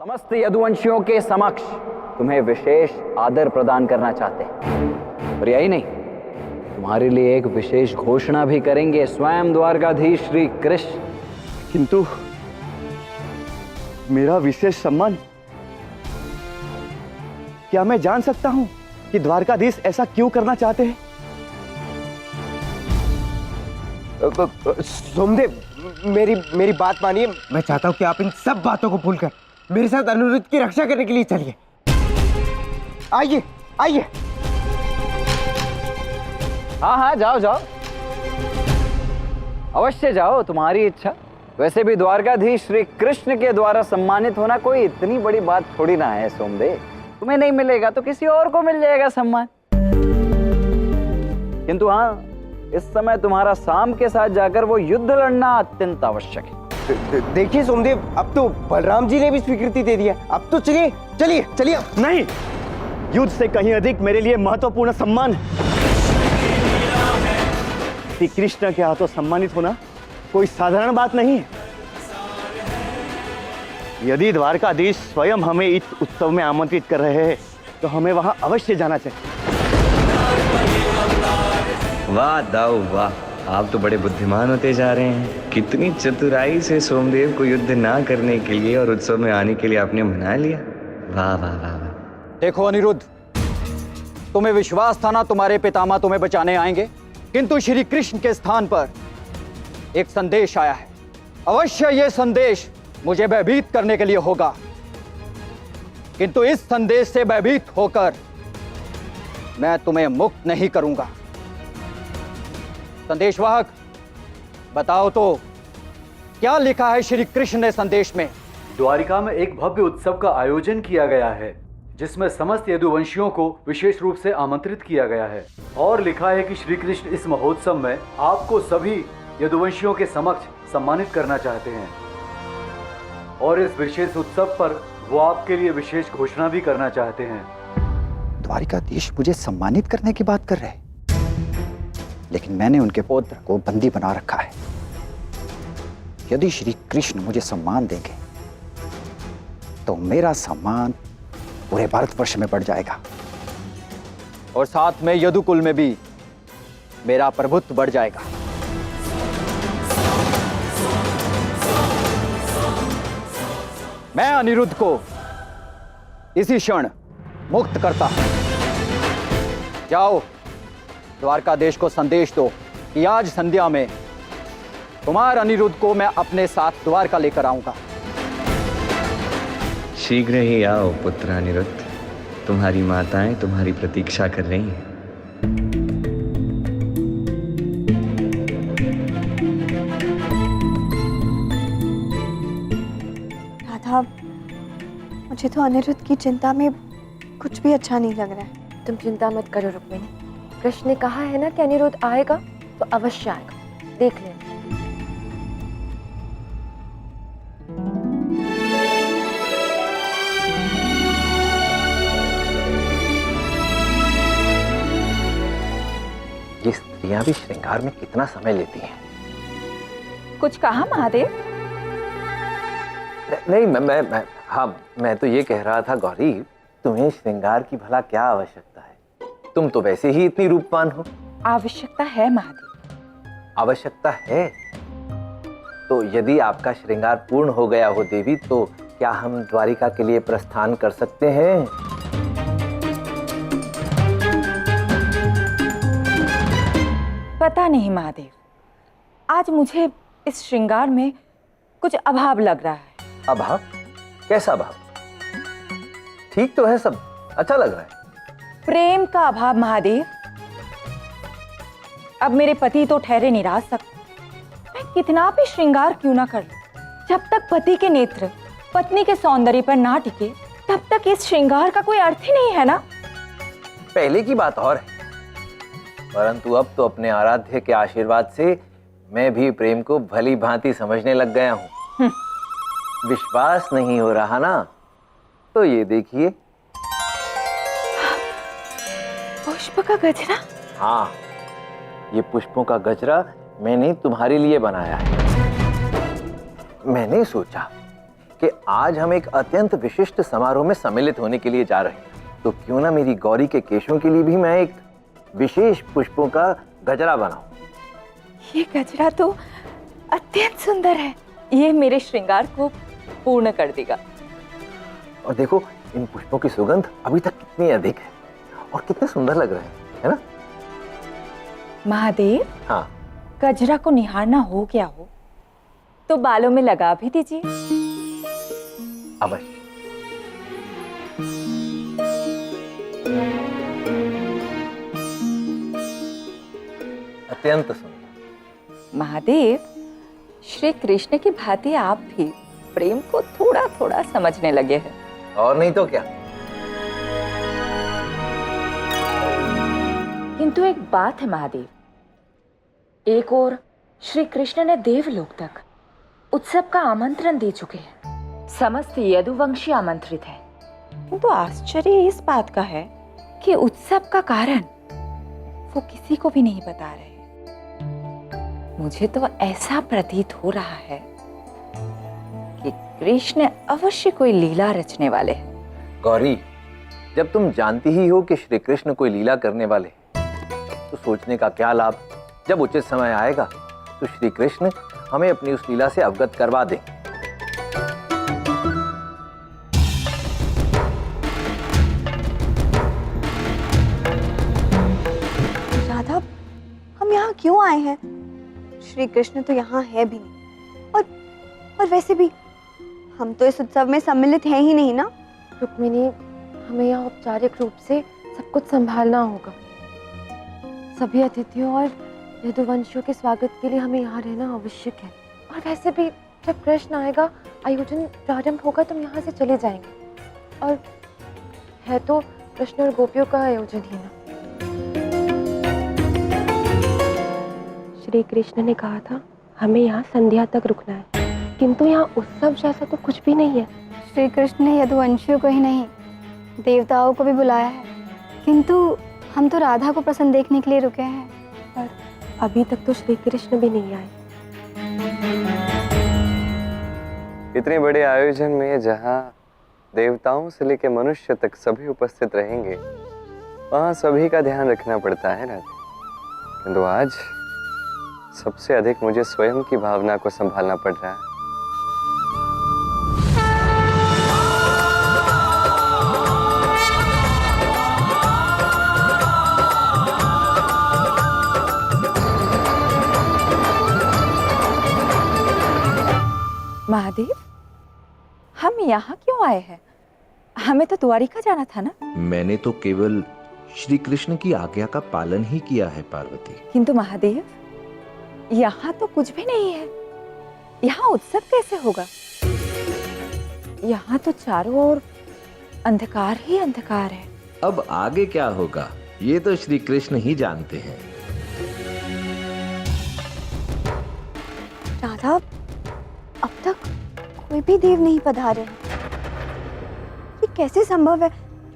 समस्त यदुवंशियों के समक्ष तुम्हें विशेष आदर प्रदान करना चाहते हैं। और यही नहीं, तुम्हारे लिए एक विशेष घोषणा भी करेंगे स्वयं द्वारकाधीश श्री कृष्ण। किंतु मेरा विशेष सम्मान, क्या मैं जान सकता हूं कि द्वारकाधीश ऐसा क्यों करना चाहते हैं? सोमदेव, मेरी बात मानिए। मैं चाहता हूं कि आप इन सब बातों को भूलकर मेरे साथ अनिरुद्ध की रक्षा करने के लिए चलिए। आइए आइए। हाँ, जाओ जाओ, अवश्य जाओ, तुम्हारी इच्छा। वैसे भी द्वारकाधीश श्री कृष्ण के द्वारा सम्मानित होना कोई इतनी बड़ी बात थोड़ी ना है सोमदेव। तुम्हें नहीं मिलेगा तो किसी और को मिल जाएगा सम्मान। किंतु हाँ, इस समय तुम्हारा शाम के साथ जाकर वो युद्ध लड़ना अत्यंत आवश्यक है। देखिए सोमदेव, अब तो बलराम जी ने भी स्वीकृति दे दिया। अब तो चलिए चलिए चलिए। नहीं, युद्ध से कहीं अधिक मेरे लिए महत्वपूर्ण सम्मान है। श्री कृष्ण के हाथों सम्मानित होना कोई साधारण बात नहीं है। यदि द्वारकाधीश स्वयं हमें इस उत्सव में आमंत्रित कर रहे हैं तो हमें वहां अवश्य जाना चाहिए। वाह दाऊ वाह, आप तो बड़े बुद्धिमान होते जा रहे हैं। कितनी चतुराई से सोमदेव को युद्ध ना करने के लिए और उत्सव में आने के लिए आपने मना लिया। वाह वाह वाह वाह। देखो अनिरुद्ध, तुम्हें विश्वास था ना तुम्हारे पितामह तुम्हें बचाने आएंगे, किंतु श्री कृष्ण के स्थान पर एक संदेश आया है। अवश्य यह संदेश मुझे भयभीत करने के लिए होगा, किंतु इस संदेश से भयभीत होकर मैं तुम्हें मुक्त नहीं करूंगा। संदेशवाहक, बताओ तो क्या लिखा है श्री कृष्ण ने संदेश में? द्वारिका में एक भव्य उत्सव का आयोजन किया गया है, जिसमें समस्त यदुवंशियों को विशेष रूप से आमंत्रित किया गया है। और लिखा है कि श्री कृष्ण इस महोत्सव में आपको सभी यदुवंशियों के समक्ष सम्मानित करना चाहते हैं, और इस विशेष उत्सव पर वो आपके लिए विशेष घोषणा भी करना चाहते हैं। द्वारिकाधीश मुझे सम्मानित करने की बात कर रहे हैं, लेकिन मैंने उनके पौत्र को बंदी बना रखा है। यदि श्री कृष्ण मुझे सम्मान देंगे तो मेरा सम्मान पूरे भारतवर्ष में बढ़ जाएगा, और साथ में यदुकुल में भी मेरा प्रभुत्व बढ़ जाएगा। मैं अनिरुद्ध को इसी क्षण मुक्त करता हूं। जाओ, द्वारकाधीश को संदेश दो कि आज संध्या में कुमार अनिरुद्ध को मैं अपने साथ द्वारका लेकर आऊंगा। शीघ्र ही आओ पुत्र अनिरुद्ध, तुम्हारी माताएं तुम्हारी प्रतीक्षा कर रही हैं। राधा, मुझे तो अनिरुद्ध की चिंता में कुछ भी अच्छा नहीं लग रहा है। तुम चिंता मत करो रुक्मिणी, कृष्ण ने कहा है ना कि अनिरुद्ध आएगा तो अवश्य आएगा, देख लेना। ये स्त्रियां भी श्रृंगार में कितना समय लेती हैं। कुछ कहा महादेव? नहीं, मैं तो ये कह रहा था गौरी, तुम्हें श्रृंगार की भला क्या आवश्यकता है? तुम तो वैसे ही इतनी रूपवान हो। आवश्यकता है महादेव। आवश्यकता है? तो यदि आपका श्रृंगार पूर्ण हो गया हो देवी, तो क्या हम द्वारिका के लिए प्रस्थान कर सकते हैं? पता नहीं महादेव, आज मुझे इस श्रृंगार में कुछ अभाव लग रहा है। अभाव? कैसा अभाव? ठीक तो है, सब अच्छा लग रहा है। प्रेम का अभाव महादेव। अब मेरे पति तो ठहरे निरासक, मैं कितना भी श्रृंगार क्यों ना कर लूं, जब तक पति के नेत्र पत्नी के सौंदर्य पर ना टिके तब तक इस श्रृंगार का कोई अर्थ ही नहीं है ना। पहले की बात और है, परंतु अब तो अपने आराध्य के आशीर्वाद से मैं भी प्रेम को भली भांति समझने लग गया हूं। विश्वास नहीं हो रहा ना, तो ये देखिए। पुष्प का गजरा? हाँ, ये पुष्पों का गजरा मैंने तुम्हारे लिए बनाया है। मैंने सोचा कि आज हम एक अत्यंत विशिष्ट समारोह में सम्मिलित होने के लिए जा रहे हैं, तो क्यों ना मेरी गौरी के केशों के लिए भी मैं एक विशेष पुष्पों का गजरा बनाऊं। ये गजरा तो अत्यंत सुंदर है, ये मेरे श्रृंगार को पूर्ण कर देगा। और देखो इन पुष्पों की सुगंध अभी तक कितनी अधिक है और कितने सुंदर लग रहे हैं, है ना? महादेव, हाँ, गजरा को निहारना हो गया हो तो बालों में लगा भी दीजिए। अवश्य। अत्यंत सुंदर। महादेव, श्री कृष्ण की भांति आप भी प्रेम को थोड़ा थोड़ा समझने लगे हैं। और नहीं तो क्या। किंतु एक बात है महादेव, एक और श्री कृष्ण ने देवलोक तक उत्सव का आमंत्रण दे चुके हैं, समस्त यदुवंशी आमंत्रित है। किंतु आश्चर्य इस बात का है कि उत्सव का कारण वो किसी को भी नहीं बता रहे। मुझे तो ऐसा प्रतीत हो रहा है कि कृष्ण अवश्य कोई लीला रचने वाले हैं। गौरी, जब तुम जानती ही हो कि श्री कृष्ण कोई लीला करने वाले तो सोचने का क्या लाभ। जब उचित समय आएगा तो श्री कृष्ण हमें अपनी उस लीला से अवगत करवा दें। राधा, हम यहाँ क्यों आए हैं? श्री कृष्ण तो यहाँ है भी नहीं, और वैसे भी हम तो इस उत्सव में सम्मिलित हैं ही नहीं ना। रुक्मिणी, हमें यहाँ औपचारिक रूप से सब कुछ संभालना होगा। सभी अतिथियों और यदुवंशियों के स्वागत के लिए हमें यहाँ रहना आवश्यक है। और वैसे भी जब कृष्ण आएगा, आयोजन प्रारंभ होगा, तो हम यहाँ से चले जाएंगे। और है तो कृष्ण और गोपियों का आयोजन ही ना। श्री कृष्ण ने कहा था हमें यहाँ संध्या तक रुकना है, किंतु यहाँ उत्सव जैसा तो कुछ भी नहीं है। श्री कृष्ण ने यदुवंशियों को ही नहीं, देवताओं को भी बुलाया है, किंतु हम तो राधा को प्रसन्न देखने के लिए रुके हैं। पर अभी तक तो श्री कृष्ण भी नहीं आए। इतने बड़े आयोजन में जहाँ देवताओं से लेकर मनुष्य तक सभी उपस्थित रहेंगे, वहाँ सभी का ध्यान रखना पड़ता है राधे। किंतु आज सबसे अधिक मुझे स्वयं की भावना को संभालना पड़ रहा है। महादेव, हम यहाँ क्यों आए हैं? हमें तो द्वारिका जाना था ना। मैंने तो केवल श्री कृष्ण की आज्ञा का पालन ही किया है पार्वती। किंतु महादेव, यहाँ तो कुछ भी नहीं है। यहाँ उत्सव कैसे होगा? यहाँ तो चारों ओर अंधकार ही अंधकार है। अब आगे क्या होगा ये तो श्री कृष्ण ही जानते हैं। राधा, अब तक कोई भी देव नहीं पधारे। ये कैसे संभव है?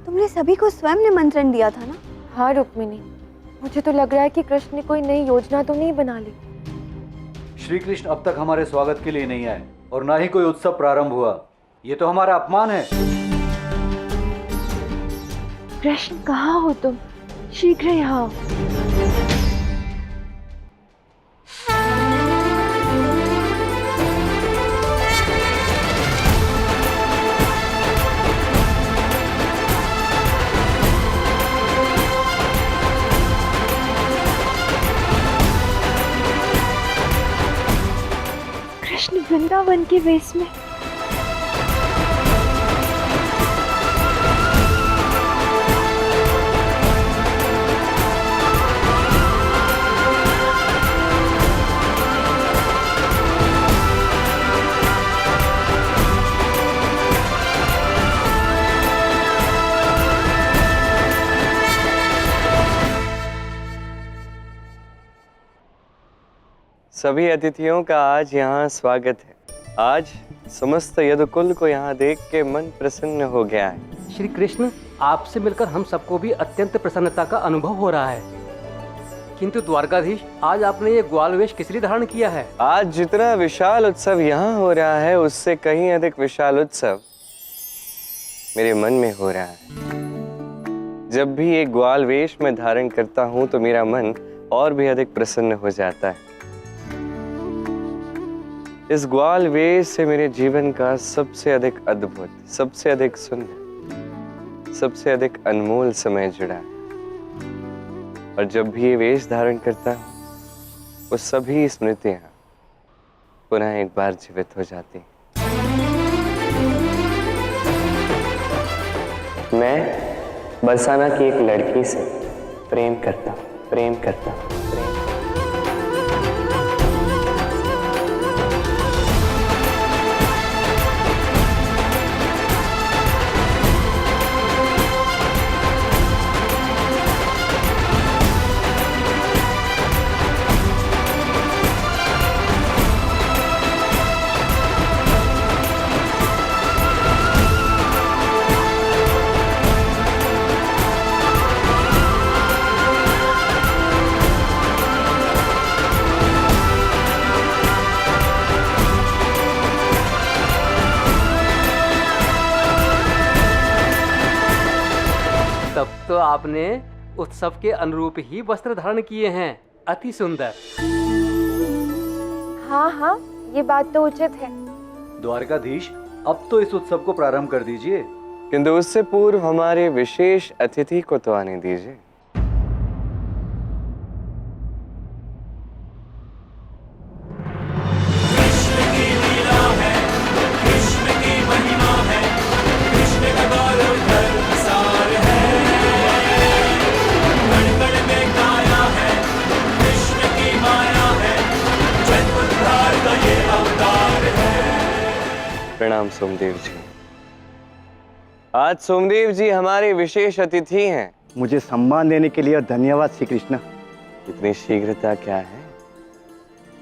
तुमने सभी को स्वयं निमंत्रण दिया था ना। हाँ रुक्मिणी, मुझे तो लग रहा है कि कृष्ण ने कोई नई योजना तो नहीं बना ली। श्री कृष्ण अब तक हमारे स्वागत के लिए नहीं आए और ना ही कोई उत्सव प्रारंभ हुआ। ये तो हमारा अपमान है। कृष्ण, कहाँ हो तुम? शीघ्र यहाँ आओ। कृष्ण वृंदावन के वेश में। सभी अतिथियों का आज यहाँ स्वागत है। आज समस्त यदुकुल को यहाँ देख के मन प्रसन्न हो गया है। श्री कृष्ण, आपसे मिलकर हम सबको भी अत्यंत प्रसन्नता का अनुभव हो रहा है। किंतु द्वारकाधीश, आज आपने ये ग्वाल वेश किस लिए धारण किया है? आज जितना विशाल उत्सव यहाँ हो रहा है उससे कहीं अधिक विशाल उत्सव मेरे मन में हो रहा है। जब भी एक ग्वाल वेश में धारण करता हूँ तो मेरा मन और भी अधिक प्रसन्न हो जाता है। इस ग्वाल वेश से मेरे जीवन का सबसे अधिक अद्भुत, सबसे अधिक सुंदर, सबसे अधिक अनमोल समय जुड़ा है। और जब भी ये वेश धारण करता हूँ वो सभी स्मृतियां पुनः एक बार जीवित हो जाती हैं। मैं बरसाना की एक लड़की से प्रेम करता हूँ, प्रेम करता हूँ, प्रेम। तब तो आपने उत्सव के अनुरूप ही वस्त्र धारण किए हैं। अति सुंदर। हाँ हाँ, ये बात तो उचित है। द्वारकाधीश, अब तो इस उत्सव को प्रारंभ कर दीजिए। किंतु उससे पूर्व हमारे विशेष अतिथि को तो आने दीजिए। प्रणाम सोमदेव जी। आज सोमदेव जी हमारे विशेष अतिथि हैं। मुझे सम्मान देने के लिए धन्यवाद श्री कृष्ण। इतनी शीघ्रता क्या है,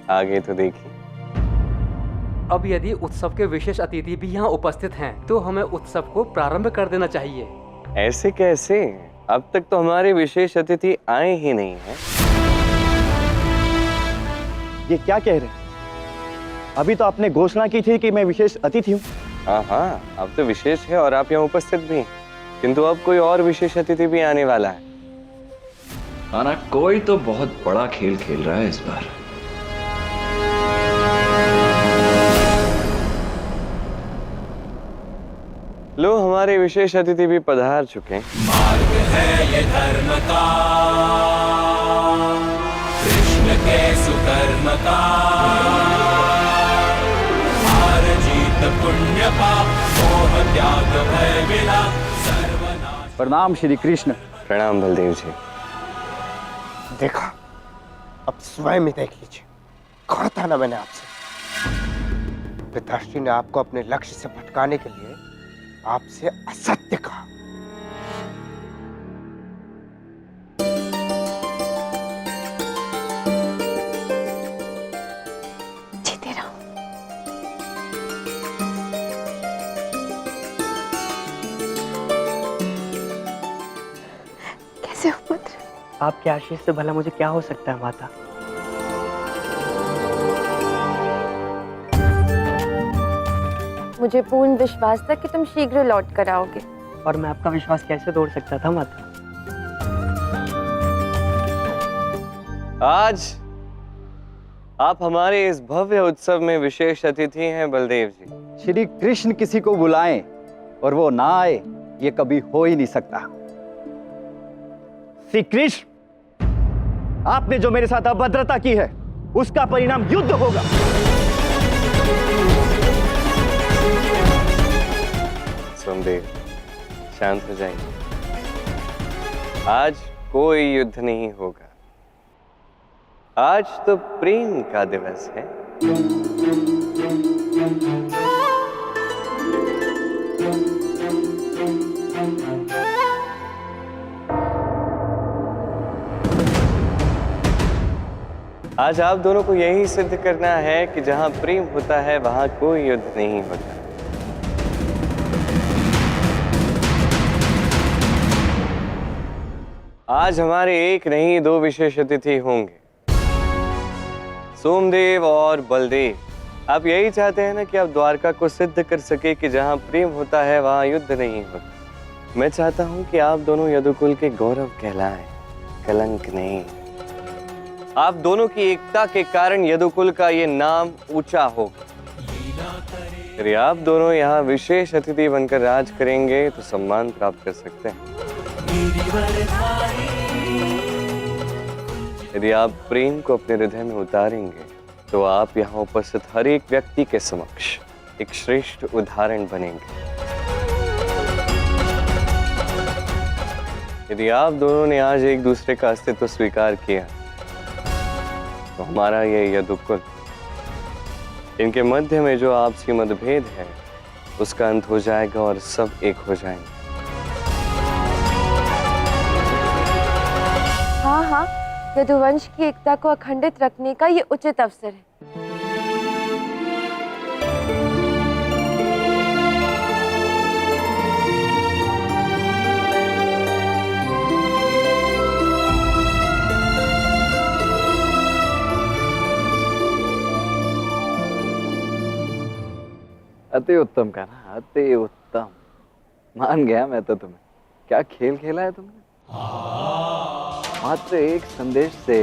आगे तो देखिए। अब यदि उत्सव के विशेष अतिथि भी यहाँ उपस्थित हैं, तो हमें उत्सव को प्रारंभ कर देना चाहिए। ऐसे कैसे? अब तक तो हमारे विशेष अतिथि आए ही नहीं हैं। ये क्या कह रहे हैं? अभी तो आपने घोषणा की थी कि मैं विशेष अतिथि हूँ। हाँ हाँ, अब तो विशेष है और आप यहाँ उपस्थित भी हैं। किंतु अब कोई और विशेष अतिथि भी आने वाला है। आना, कोई तो बहुत बड़ा खेल खेल रहा है इस बार। लो, हमारे विशेष अतिथि भी पधार चुके हैं। मार्ग है ये धर्म का, कृष्ण के सुकर्म का, हार जीत पुण्य पाप, मोह त्याग भय विला, सर्वनाश। प्रणाम श्री कृष्ण। प्रणाम बलदेव जी। देखा, अब स्वयं ही देख लीजिए। कहा था ना मैंने आपसे, पिताश्री ने आपको अपने लक्ष्य से भटकाने के लिए आपसे असत्य कहा। जीते रहो। कैसे हो पुत्र? आपके आशीष से भला मुझे क्या हो सकता है माता? मुझे पूर्ण विश्वास था कि तुम शीघ्र लौट कर आओगे। और मैं आपका विश्वास कैसे तोड़ सकता था माता? आज आप हमारे इस भव्य उत्सव में विशेष अतिथि हैं बलदेव जी। श्री कृष्ण किसी को बुलाएं और वो ना आए, ये कभी हो ही नहीं सकता। श्री कृष्ण, आपने जो मेरे साथ अभद्रता की है उसका परिणाम युद्ध होगा। सोमदेव, शांत हो जाइए। आज कोई युद्ध नहीं होगा। आज तो प्रेम का दिवस है। आज आप दोनों को यही सिद्ध करना है कि जहां प्रेम होता है वहां कोई युद्ध नहीं होता। आज हमारे एक नहीं दो विशेष अतिथि होंगे, सोमदेव और बलदेव। आप यही चाहते हैं ना कि आप द्वारका को सिद्ध कर सके कि जहां प्रेम होता है वहां युद्ध नहीं होता। मैं चाहता हूं कि आप दोनों यदुकुल के गौरव कहलाएं, कलंक नहीं। आप दोनों की एकता के कारण यदुकुल का ये नाम ऊंचा होगा। यदि आप दोनों यहाँ विशेष अतिथि बनकर राज करेंगे तो सम्मान प्राप्त कर सकते हैं। यदि आप प्रेम को अपने हृदय में उतारेंगे तो आप यहाँ उपस्थित हर एक व्यक्ति के समक्ष एक श्रेष्ठ उदाहरण बनेंगे। यदि आप दोनों ने आज एक दूसरे का अस्तित्व स्वीकार किया तो हमारा ये यदुकुल, इनके मध्य में जो आपसी मतभेद है उसका अंत हो जाएगा और सब एक हो जाएंगे। हाँ हाँ, यदुवंश की एकता को अखंडित रखने का ये उचित अवसर है। अति उत्तम का ना, अति उत्तम। मान गया मैं तो तुम्हें। क्या खेल खेला है तुमने। मात्र एक संदेश से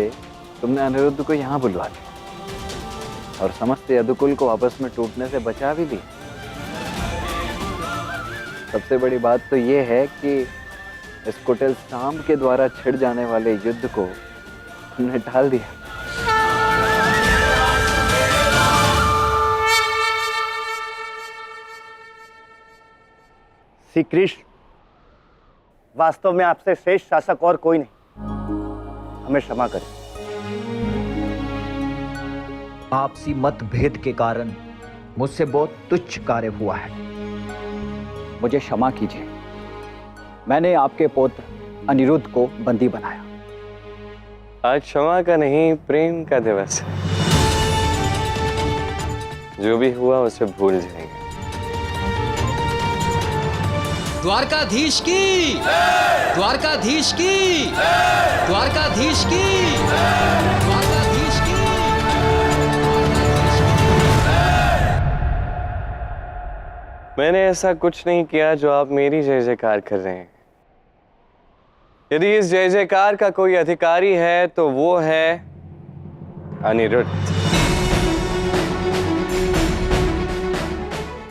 तुमने अनिरुद्ध को यहाँ बुलवा दिया और समस्त यदुकुल को आपस में टूटने से बचा भी दिया। सबसे बड़ी बात तो ये है कि इस कुटिल सांब के द्वारा छिड़ जाने वाले युद्ध को तुमने टाल दिया। श्री कृष्ण, वास्तव में आपसे श्रेष्ठ शासक और कोई नहीं। हमें क्षमा करें। आपसी मतभेद के कारण मुझसे बहुत तुच्छ कार्य हुआ है, मुझे क्षमा कीजिए। मैंने आपके पुत्र अनिरुद्ध को बंदी बनाया। आज क्षमा का नहीं, प्रेम का दिवस है। जो भी हुआ उसे भूल जाएंगे। द्वारकाधीश की, द्वारकाधीश की, द्वारकाधीश की, द्वारकाधीश की। मैंने ऐसा कुछ नहीं किया जो आप मेरी जय जयकार कर रहे हैं। यदि इस जय जयकार का कोई अधिकारी है तो वो है अनिरुद्ध।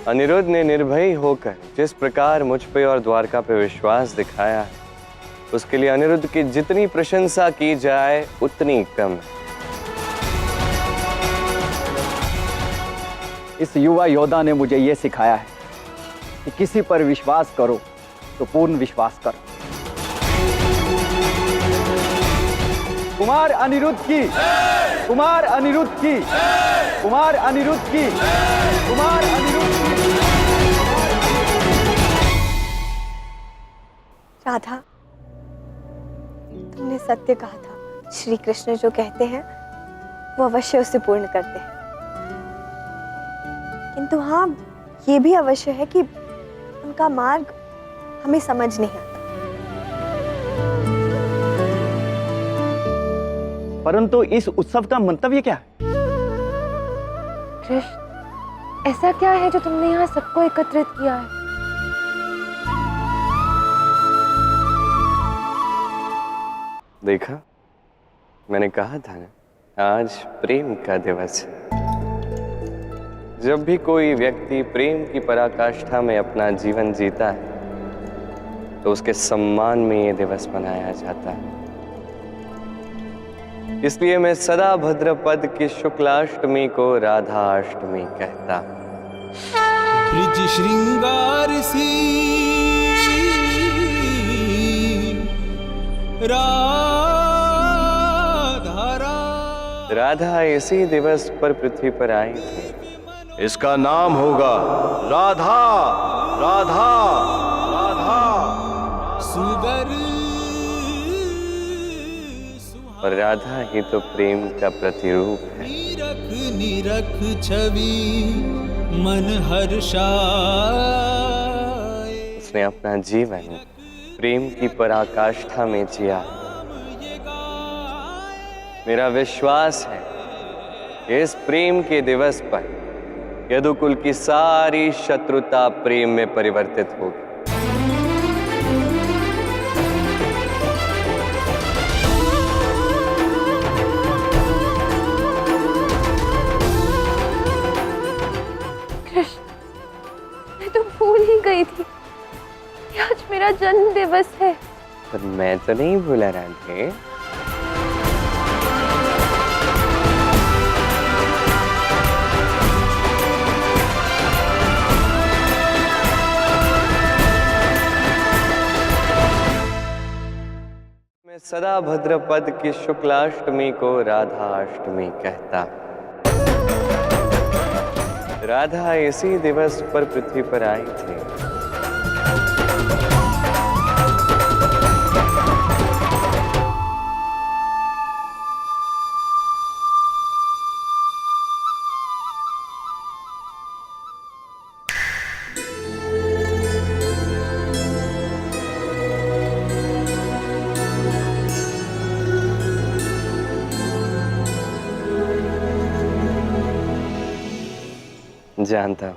अनिरुद्ध ने निर्भय होकर जिस प्रकार मुझ पे और द्वारका पे विश्वास दिखाया है, उसके लिए अनिरुद्ध की जितनी प्रशंसा की जाए उतनी कम है। इस युवा योद्धा ने मुझे यह सिखाया है कि किसी पर विश्वास करो तो पूर्ण विश्वास करो। कुमार अनिरुद्ध की, कुमार अनिरुद्ध की, कुमार अनिरुद्ध की, कुमार अनिरुद्ध की। राधा, तुमने सत्य कहा था। श्री कृष्ण जो कहते हैं वो अवश्य उसे पूर्ण करते हैं, किंतु हाँ, ये भी अवश्य है कि उनका मार्ग हमें समझ नहीं आता। परंतु इस उत्सव का मंतव्य क्या है? कृष्ण, ऐसा क्या है जो तुमने यहाँ सबको एकत्रित किया है? देखा, मैंने कहा था ना, आज प्रेम का दिवस है। जब भी कोई व्यक्ति प्रेम की पराकाष्ठा में अपना जीवन जीता है तो उसके सम्मान में ये दिवस मनाया जाता है। इसलिए मैं सदा भद्रपद की शुक्लाष्टमी को राधाष्टमी कहता हूं। ब्रिज श्रृंगार सी राधा इसी दिवस पर पृथ्वी पर आई थी। इसका नाम होगा राधा, राधा, राधा। सुगर और राधा ही तो प्रेम का प्रतिरूप है। निरख निरख छवि मन हर्षाए। उसने अपना जीवन प्रेम की पराकाष्ठा में जिया। मेरा विश्वास है कि इस प्रेम के दिवस पर यदुकुल की सारी शत्रुता प्रेम में परिवर्तित होगी। मैं तो भूल ही गई थी कि आज मेरा जन्म दिवस है। पर मैं तो नहीं भूला राधे। मैं सदा भद्रपद की शुक्लाष्टमी को राधाष्टमी कहता। राधा इसी दिवस पर पृथ्वी पर आई थी। जानता हूं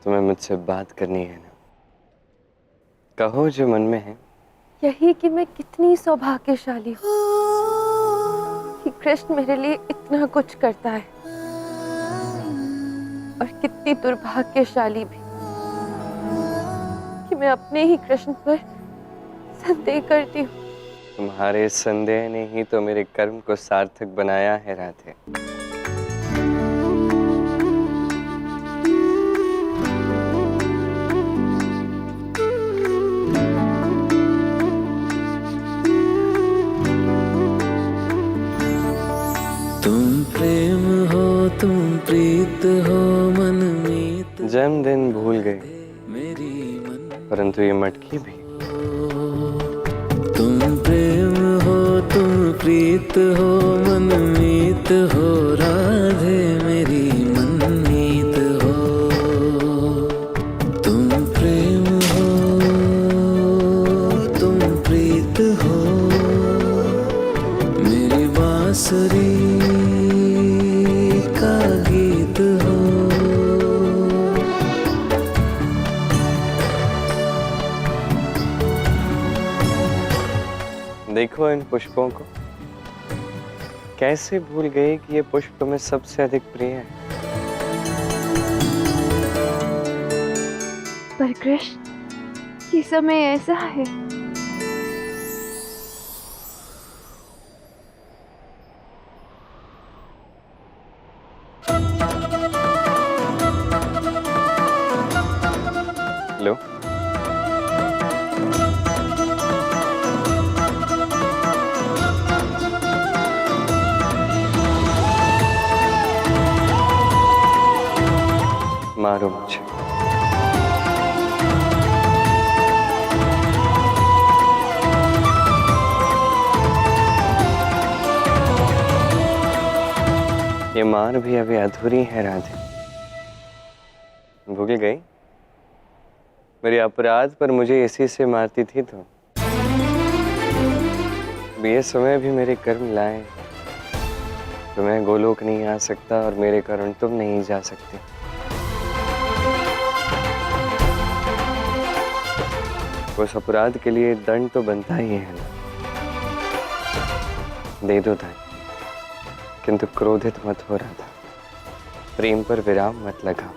तुम्हें मुझसे बात करनी है ना, कहो जो मन में है। यही कि मैं कितनी सौभाग्यशाली हूँ कि कृष्ण मेरे लिए इतना कुछ करता है, और कितनी दुर्भाग्यशाली भी कि मैं अपने ही कृष्ण पर संदेह करती हूँ। तुम्हारे संदेह ने ही तो मेरे कर्म को सार्थक बनाया है राधे। तुम प्रेम हो, तुम प्रीत हो, मन मीत। जन्मदिन भूल गए, परंतु ये मटकी भी। तुम प्रेम हो, तुम प्रीत हो, मन मीत हो, राधे मेरी मन मीत हो। तुम प्रेम हो, तुम प्रीत हो, मेरी बांसुरी का गीत हो। देखो इन पुष्पों को, कैसे भूल गए कि ये पुष्प तुम्हें सबसे अधिक प्रिय है। पर कृष्ण, ये समय ऐसा है लो, मारो मुझे। ये मार भी अभी अधूरी है राधे। भूल गई मेरे अपराध पर मुझे इसी से मारती थी तो ये समय भी मेरे कर्म लाए। तो मैं गोलोक नहीं आ सकता और मेरे कारण तुम नहीं जा सकते। उस अपराध के लिए दंड तो बनता ही है ना। दे दो दंड, किंतु क्रोधित मत हो रहा था। प्रेम पर विराम मत लगाओ।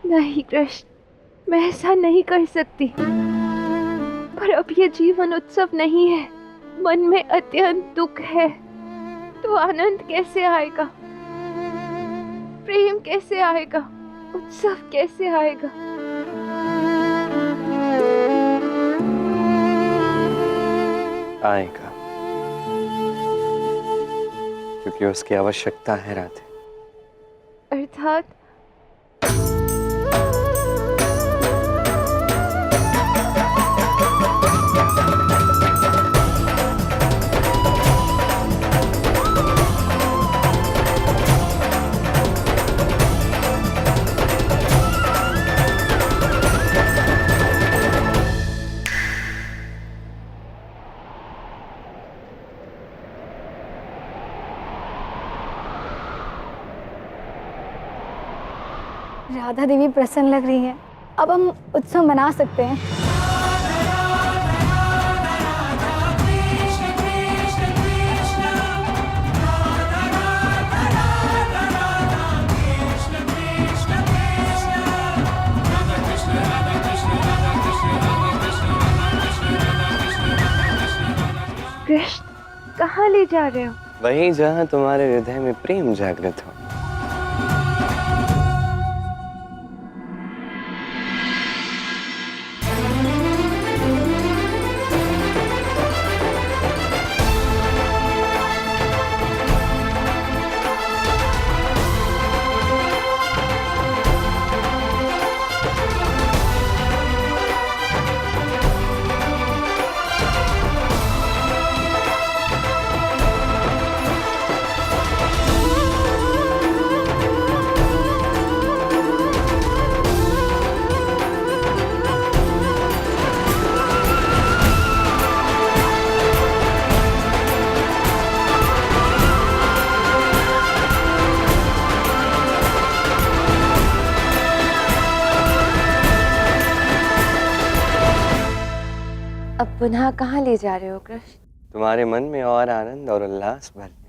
नहीं कृष्ण, मैं ऐसा नहीं कर सकती। पर और अब ये जीवन उत्सव नहीं है, मन में अत्यंत दुख है, तो आनंद कैसे आएगा, प्रेम कैसे आएगा, उत्सव कैसे आएगा? आएगा, क्योंकि उसकी आवश्यकता है राधे। अर्थात राधा देवी प्रसन्न लग रही है। अब हम उत्सव मना सकते हैं। कृष्ण, कहाँ ले जा रहे हो? वहीं जहां तुम्हारे हृदय में प्रेम जागृत हो। अब पुनः कहाँ ले जा रहे हो कृष्ण? तुम्हारे मन में और आनंद और उल्लास भरने।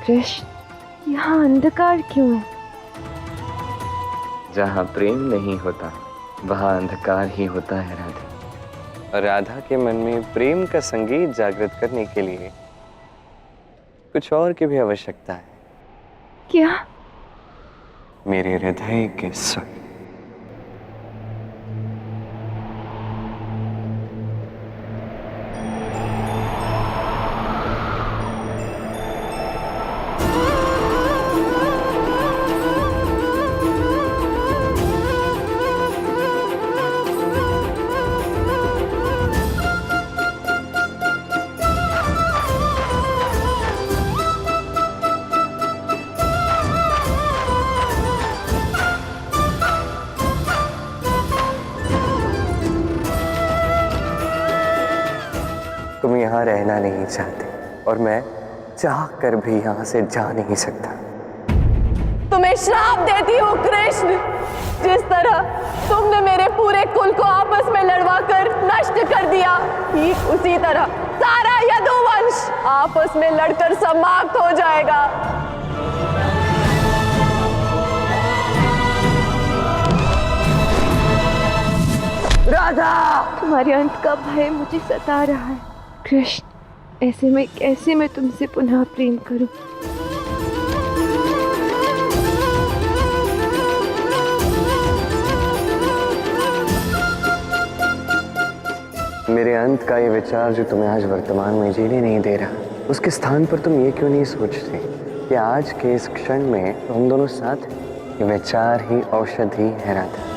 कृष्ण, यहाँ अंधकार क्यों है? जहाँ प्रेम नहीं होता वहाँ अंधकार ही होता है राधे। और राधा के मन में प्रेम का संगीत जागृत करने के लिए कुछ और की भी आवश्यकता है। क्या? मेरे हृदय के स्वर। तुम यहाँ रहना नहीं चाहते और मैं चाह कर भी यहाँ से जा नहीं सकता। तुम्हें श्राप देती हूँ कृष्ण, जिस तरह तुमने मेरे पूरे कुल को आपस में लड़वा कर नष्ट कर दिया, ठीक उसी तरह सारा यदुवंश आपस में लड़कर समाप्त हो जाएगा। राधा, तुम्हारे अंत का भय मुझे सता रहा है कृष्ण। ऐसे में कैसे मैं तुमसे पुनः प्रेम करूं? मेरे अंत का ये विचार जो तुम्हें आज वर्तमान में जीने नहीं दे रहा, उसके स्थान पर तुम ये क्यों नहीं सोचते कि आज के इस क्षण में हम दोनों साथ हैं? ये विचार ही औषधि है राधा।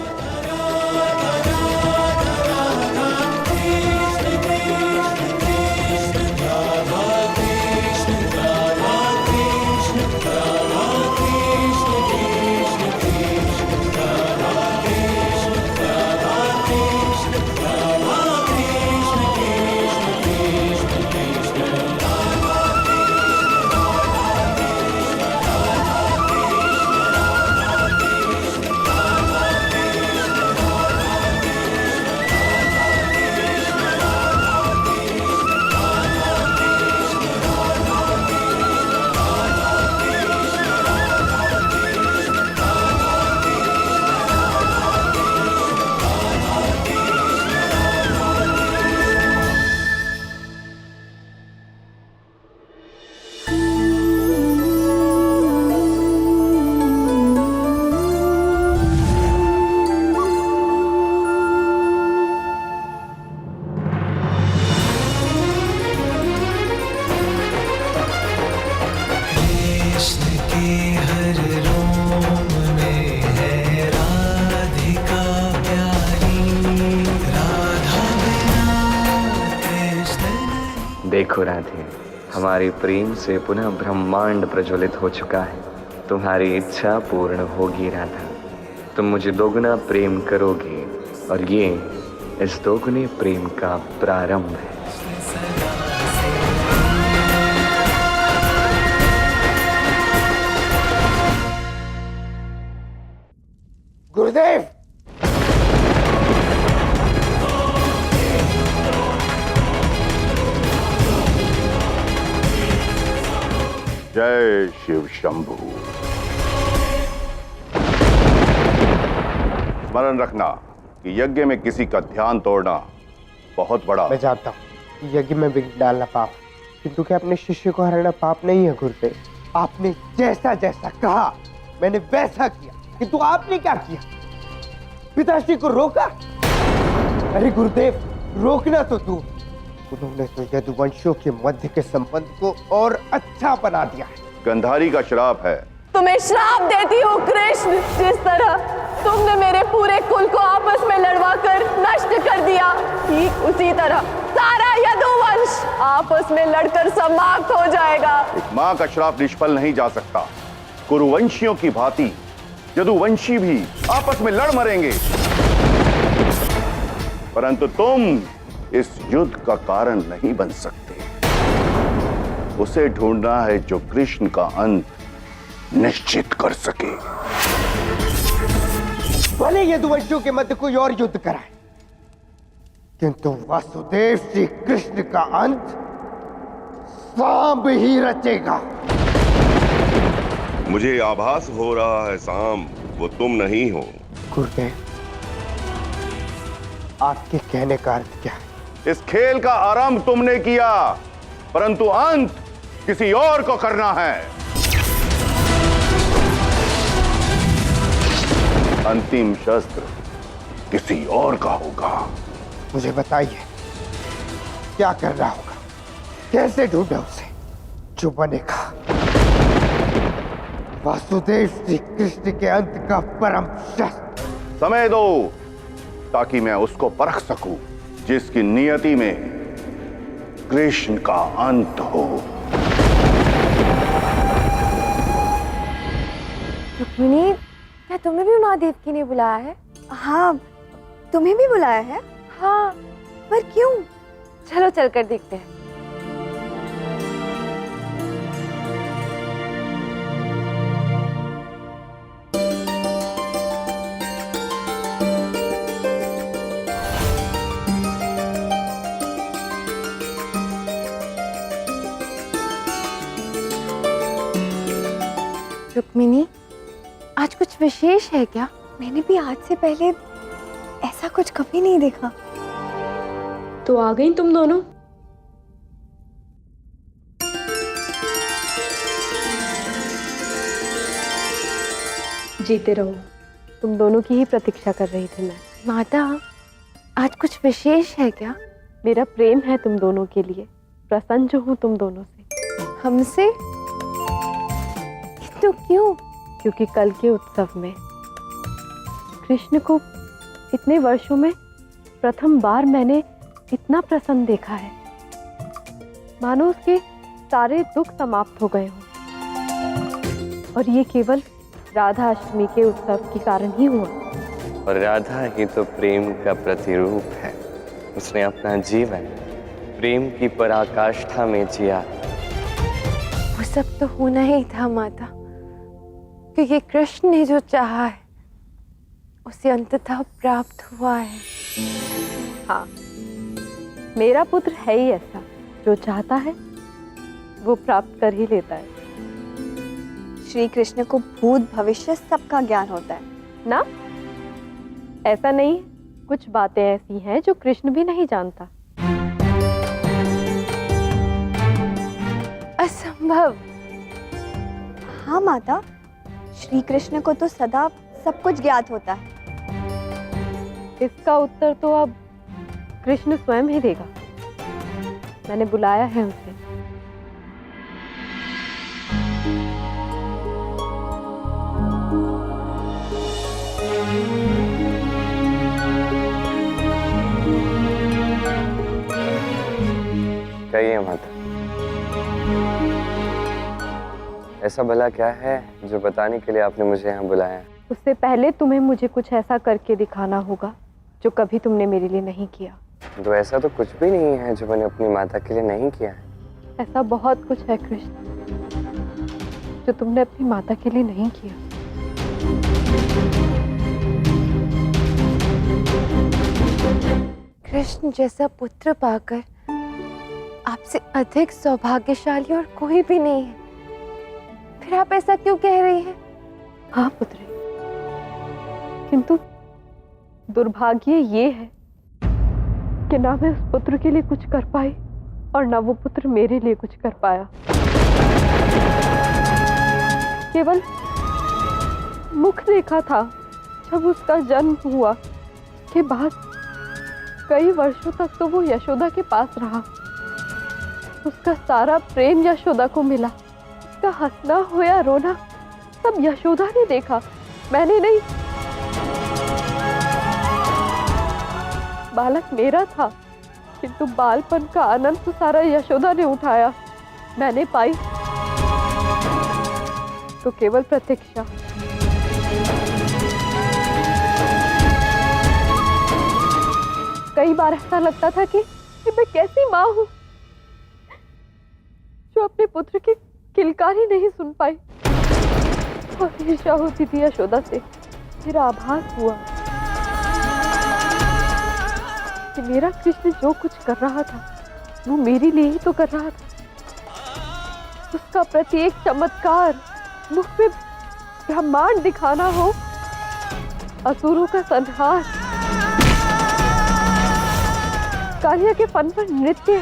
देखो राधे, हमारी प्रेम से पुनः ब्रह्मांड प्रज्वलित हो चुका है। तुम्हारी इच्छा पूर्ण होगी राधा। तुम मुझे दोगुना प्रेम करोगे और ये इस दोगुने प्रेम का प्रारंभ है। गुरुदेव, जय शिव शंभू। स्मरण रखना कि यज्ञ में किसी का ध्यान तोड़ना बहुत बड़ा। मैं जानता हूँ कि यज्ञ में विघ्न डालना पाप, किंतु क्या अपने शिष्य को हराना पाप नहीं है गुरुदेव? आपने जैसा जैसा कहा मैंने वैसा किया, किंतु आपने क्या किया? पिताश्री को रोका? अरे गुरुदेव, रोकना तो दूर, उन्होंने तो यदुवंशियों के मध्य के संबंध को और अच्छा बना दिया है। गंधारी का श्राप है। तुम्हें श्राप देती हूँ कृष्ण। जिस तरह तुमने मेरे पूरे कुल को आपस में लड़वाकर नष्ट कर दिया, ठीक उसी तरह सारा यदुवंश आपस में लड़कर समाप्त हो जाएगा। एक माँ का श्राप निष्फल नहीं जा सकता। कुरुवंशियों की भांति यदुवंशी भी आपस में लड़ मरेंगे, परंतु तुम इस युद्ध का कारण नहीं बन सकते। उसे ढूंढना है जो कृष्ण का अंत निश्चित कर सके। भले यदुवंशियों के मध्य कोई और युद्ध कराए, किंतु वासुदेव श्री कृष्ण का अंत सांब ही रचेगा। मुझे आभास हो रहा है सांब वो तुम नहीं हो। गुरुदेव, आपके कहने का अर्थ क्या है? इस खेल का आरंभ तुमने किया, परंतु अंत किसी और को करना है। अंतिम शस्त्र किसी और का होगा। मुझे बताइए क्या करना होगा, कैसे ढूंढे उसे जो बनेगा वासुदेव श्री कृष्ण के अंत का परम शस्त्र। समय दो ताकि मैं उसको परख सकूं जिसकी नियति में कृष्ण का अंत हो। रुक्मिणी, क्या तुम्हें भी महादेव की ने बुलाया है? हाँ, तुम्हें भी बुलाया है? हाँ। पर क्यों? चलो चलकर देखते हैं। रुक्मिणी, आज कुछ विशेष है क्या? मैंने भी आज से पहले ऐसा कुछ कभी नहीं देखा। तो आ गई तुम दोनों? जीते रहो। तुम दोनों की ही प्रतीक्षा कर रही थी मैं। माता, आज कुछ विशेष है क्या? मेरा प्रेम है तुम दोनों के लिए। प्रसन्न जो हूँ तुम दोनों से। हमसे? तो क्यों? क्योंकि कल के उत्सव में कृष्ण को इतने वर्षों में प्रथम बार मैंने इतना प्रसन्न देखा है, मानो उसके सारे दुख समाप्त हो गए हों। और ये केवल राधा अष्टमी के उत्सव के कारण ही हुआ। और राधा ही तो प्रेम का प्रतिरूप है। उसने अपना जीवन प्रेम की पराकाष्ठा में जिया। वो सब तो होना ही था माता, क्योंकि कृष्ण ने जो चाहा है उसे अंततः प्राप्त हुआ है। हाँ, मेरा पुत्र है ही ऐसा, जो चाहता है वो प्राप्त कर ही लेता है। श्री कृष्ण को भूत भविष्य सबका ज्ञान होता है ना? ऐसा नहीं, कुछ बातें ऐसी हैं जो कृष्ण भी नहीं जानता। असंभव। हाँ माता, श्री कृष्ण को तो सदा सब कुछ ज्ञात होता है। इसका उत्तर तो अब कृष्ण स्वयं ही देगा। मैंने बुलाया है उसे। कहिए माता। ऐसा भला क्या है जो बताने के लिए आपने मुझे यहाँ बुलाया? उससे पहले तुम्हें मुझे कुछ ऐसा करके दिखाना होगा जो कभी तुमने मेरे लिए नहीं किया। तो ऐसा तो कुछ भी नहीं है जो मैंने अपनी माता के लिए नहीं किया है। ऐसा बहुत कुछ है कृष्ण जो तुमने अपनी माता के लिए नहीं किया। कृष्ण जैसा पुत्र पाकर आपसे अधिक सौभाग्यशाली और कोई भी नहीं है, फिर आप ऐसा क्यों कह रही हैं? हाँ पुत्री, किंतु दुर्भाग्य ये है कि ना मैं उस पुत्र के लिए कुछ कर पाई और ना वो पुत्र मेरे लिए कुछ कर पाया। केवल मुख देखा था जब उसका जन्म हुआ के बाद कई वर्षों तक तो वो यशोदा के पास रहा। उसका सारा प्रेम यशोदा को मिला। उसका हंसना हो या रोना सब यशोदा ने देखा, मैंने नहीं। बालक मेरा था किंतु बालपन का आनंद तो सारा यशोदा ने उठाया। मैंने पाई तो केवल प्रतीक्षा। कई बार ऐसा लगता था कि मैं कैसी माँ हूँ जो अपने पुत्र की किलकारी नहीं सुन पाई। और ईर्ष्या होती थी यशोदा से। फिर आभास हुआ कि मेरा कृष्ण जो कुछ कर रहा था वो मेरे लिए ही तो कर रहा था। उसका प्रत्येक चमत्कार, मुख पे ब्रह्मांड दिखाना हो, असुरों का संहार, कालिया के फन पर नृत्य,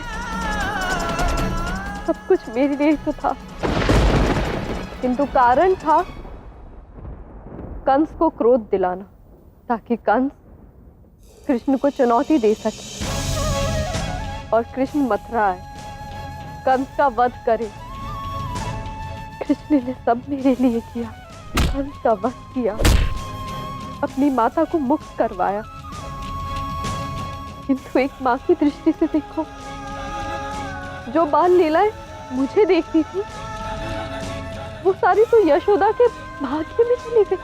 सब कुछ मेरे लिए तो था। किंतु कारण था कंस को क्रोध दिलाना, ताकि कंस कृष्ण को चुनौती दे सके और कृष्ण मथुरा आए, कंस का वध करे। कृष्ण ने सब मेरे लिए किया, कंस का वध किया, अपनी माता को मुक्त करवाया। किंतु एक माँ की दृष्टि से देखो, जो बाल लीलाएं मुझे देखती थी वो सारी तो यशोदा के भाग्य में चली गई।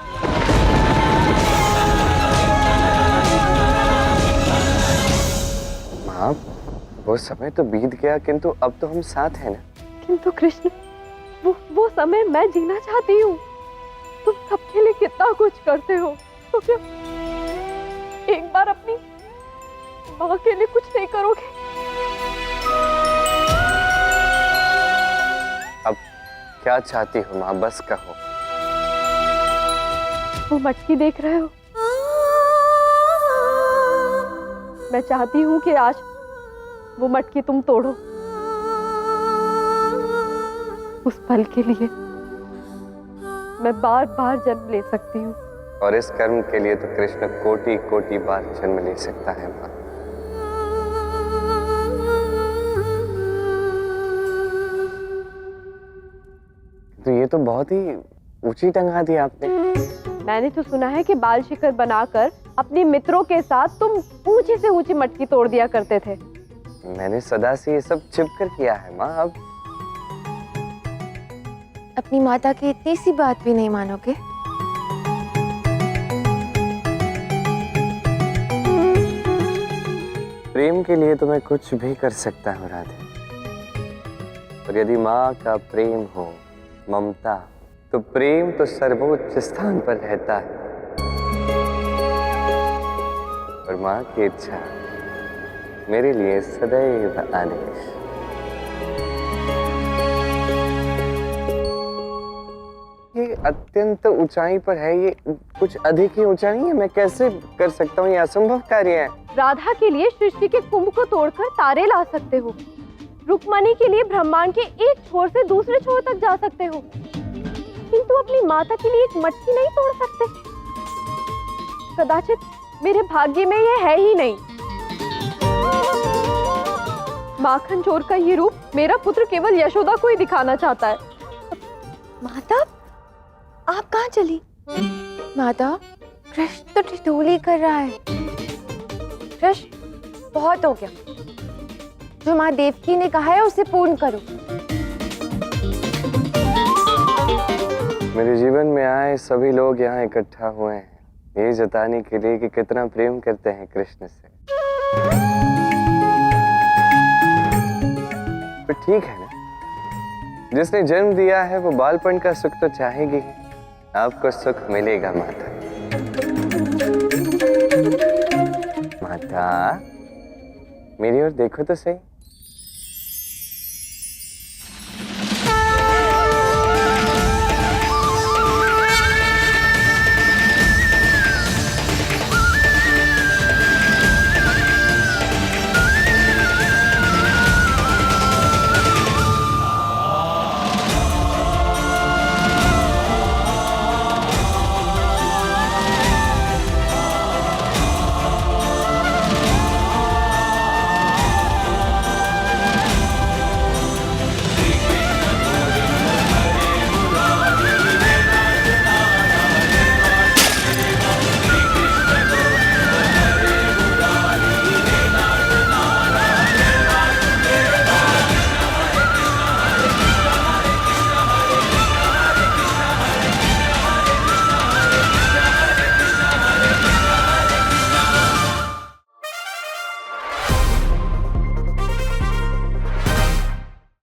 माँ, वो समय तो बीत गया, किंतु अब तो हम साथ हैं ना। किंतु कृष्ण, वो समय मैं जीना चाहती हूँ। तुम सबके लिए कितना कुछ करते हो, तो क्या एक बार अपनी माँ के लिए कुछ नहीं करोगे? अब क्या चाहती हो माँ, बस कहो। वो मटकी देख रहे हो? मैं चाहती हूँ कि आज वो मटकी तुम तोड़ो। उस पल के लिए मैं बार बार जन्म ले सकती हूँ। और इस कर्म के लिए तो कृष्ण कोटि कोटि बार जन्म ले सकता है माँ। तो ये तो बहुत ही ऊंची टंगा दी आपने। मैंने तो सुना है कि बाल शिखर बनाकर अपने मित्रों के साथ तुम ऊंची से ऊंची मटकी तोड़ दिया करते थे। मैंने सदा से ये सब छिप कर किया है माँ। अब अपनी माता की इतनी सी बात भी नहीं मानोगे? प्रेम के लिए तो मैं कुछ भी कर सकता हूँ राधे। और यदि माँ का प्रेम हो, ममता, तो प्रेम तो सर्वोच्च स्थान पर रहता है। और माँ की इच्छा मेरे लिए सदैव आदेश। ये अत्यंत ऊंचाई पर है, ये कुछ अधिक ही ऊंचा नहीं है। मैं कैसे कर सकता हूँ? ये असंभव कार्य है। राधा के लिए सृष्टि के कुंभ को तोड़कर तारे ला सकते हो, रुक्मणी के लिए ब्रह्मांड के एक छोर से दूसरे छोर तक जा सकते हो, किंतु अपनी माता के लिए एक मटकी नहीं तोड़ सकते। कदाचित मेरे भाग्य में ये है ही नहीं। माखन चोर का ये रूप मेरा पुत्र केवल यशोदा को ही दिखाना चाहता है। माता, आप कहाँ चली? माता, कृष्ण तो ठिठोली कर रहा है। कृष्ण, बहुत हो गया। जो माँ देवकी ने कहा है उसे पूर्ण करो। मेरे जीवन में आए सभी लोग यहाँ इकट्ठा हुए हैं ये जताने के लिए कि कितना प्रेम करते हैं कृष्ण से। तो ठीक है ना, जिसने जन्म दिया है वो बालपन का सुख तो चाहेगी ही। आपको सुख मिलेगा माता। माता मेरी ओर देखो तो सही।